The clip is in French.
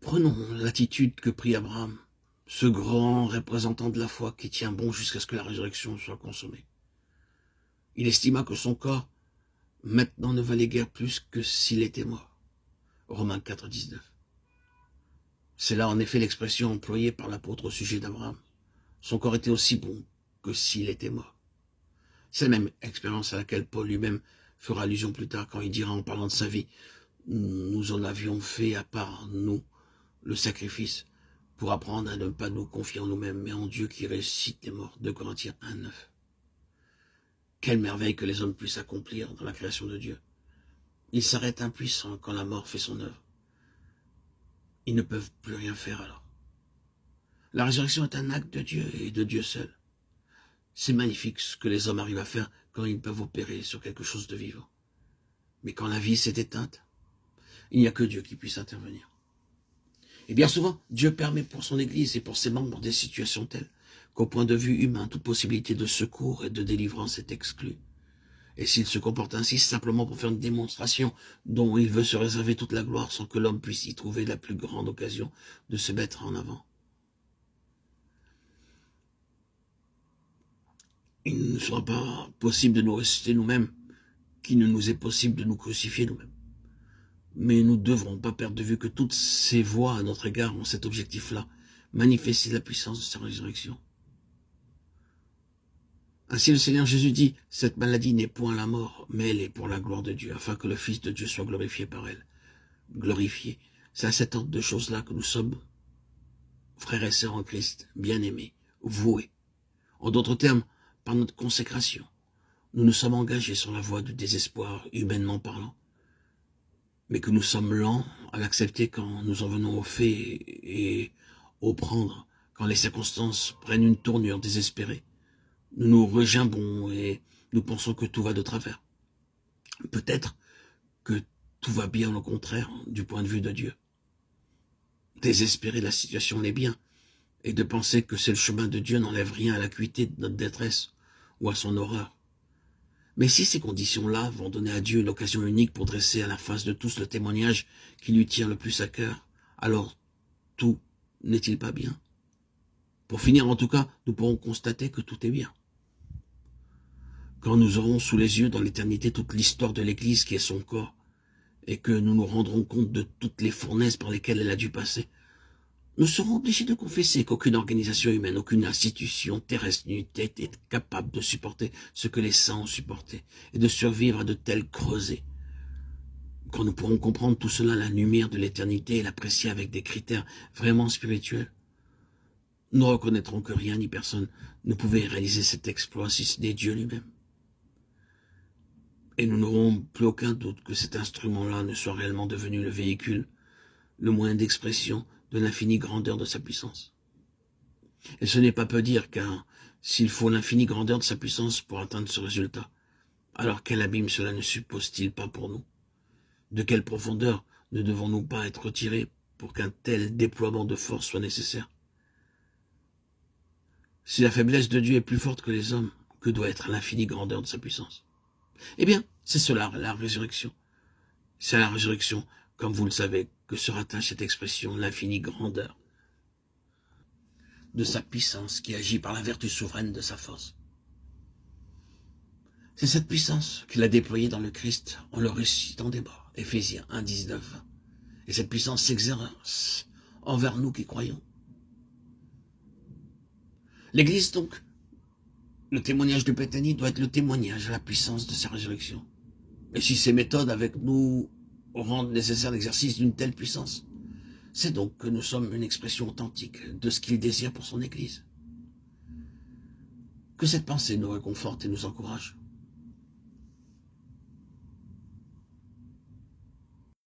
Prenons l'attitude que prit Abraham, ce grand représentant de la foi qui tient bon jusqu'à ce que la résurrection soit consommée. Il estima que son corps, maintenant, ne valait guère plus que s'il était mort. Romains 4, 19. C'est là en effet l'expression employée par l'apôtre au sujet d'Abraham. Son corps était aussi bon que s'il était mort. C'est la même expérience à laquelle Paul lui-même fera allusion plus tard quand il dira en parlant de sa vie « Nous en avions fait à part nous le sacrifice pour apprendre à ne pas nous confier en nous-mêmes, mais en Dieu qui ressuscite les morts. » 2 Corinthiens 1, 9. Quelle merveille que les hommes puissent accomplir dans la création de Dieu. Ils s'arrêtent impuissants quand la mort fait son œuvre. Ils ne peuvent plus rien faire alors. La résurrection est un acte de Dieu et de Dieu seul. C'est magnifique ce que les hommes arrivent à faire quand ils peuvent opérer sur quelque chose de vivant. Mais quand la vie s'est éteinte, il n'y a que Dieu qui puisse intervenir. Et bien souvent, Dieu permet pour son Église et pour ses membres des situations telles qu'au point de vue humain, toute possibilité de secours et de délivrance est exclue. Et s'il se comporte ainsi, c'est simplement pour faire une démonstration dont il veut se réserver toute la gloire sans que l'homme puisse y trouver la plus grande occasion de se mettre en avant. Il ne sera pas possible de nous ressusciter nous-mêmes, qu'il ne nous est possible de nous crucifier nous-mêmes. Mais nous ne devrons pas perdre de vue que toutes ces voies à notre égard ont cet objectif-là, manifester la puissance de sa résurrection. Ainsi le Seigneur Jésus dit, cette maladie n'est point la mort, mais elle est pour la gloire de Dieu, afin que le Fils de Dieu soit glorifié par elle. Glorifié, c'est à cet ordre de choses-là que nous sommes, frères et sœurs en Christ, bien-aimés, voués. En d'autres termes, par notre consécration, nous nous sommes engagés sur la voie du désespoir, humainement parlant, mais que nous sommes lents à l'accepter quand nous en venons au fait et au prendre, quand les circonstances prennent une tournure désespérée. Nous nous regimbons et nous pensons que tout va de travers. Peut-être que tout va bien au contraire du point de vue de Dieu. Désespérer la situation n'est bien, et de penser que c'est le chemin de Dieu n'enlève rien à l'acuité de notre détresse ou à son horreur. Mais si ces conditions-là vont donner à Dieu l'occasion unique pour dresser à la face de tous le témoignage qui lui tient le plus à cœur, alors tout n'est-il pas bien? Pour finir, en tout cas, nous pourrons constater que tout est bien. Quand nous aurons sous les yeux dans l'éternité toute l'histoire de l'Église qui est son corps, et que nous nous rendrons compte de toutes les fournaises par lesquelles elle a dû passer, nous serons obligés de confesser qu'aucune organisation humaine, aucune institution terrestre n'eût été capable de supporter ce que les saints ont supporté, et de survivre à de telles creusées. Quand nous pourrons comprendre tout cela à la lumière de l'éternité et l'apprécier avec des critères vraiment spirituels, nous reconnaîtrons que rien ni personne ne pouvait réaliser cet exploit si ce n'est Dieu lui-même. Et nous n'aurons plus aucun doute que cet instrument-là ne soit réellement devenu le véhicule, le moyen d'expression de l'infinie grandeur de sa puissance. Et ce n'est pas peu dire, car s'il faut l'infinie grandeur de sa puissance pour atteindre ce résultat, alors quel abîme cela ne suppose-t-il pas pour nous? De quelle profondeur ne devons-nous pas être retirés pour qu'un tel déploiement de force soit nécessaire? Si la faiblesse de Dieu est plus forte que les hommes, que doit être l'infinie grandeur de sa puissance? Eh bien, c'est cela, la résurrection. C'est à la résurrection, comme vous le savez, que se rattache cette expression, l'infinie grandeur de sa puissance qui agit par la vertu souveraine de sa force. C'est cette puissance qu'il a déployée dans le Christ en le ressuscitant des morts. Éphésiens 1, 19. Et cette puissance s'exerce envers nous qui croyons. L'Église, donc, le témoignage de Béthanie doit être le témoignage à la puissance de sa résurrection. Et si ces méthodes avec nous rendent nécessaire l'exercice d'une telle puissance, c'est donc que nous sommes une expression authentique de ce qu'il désire pour son Église. Que cette pensée nous réconforte et nous encourage.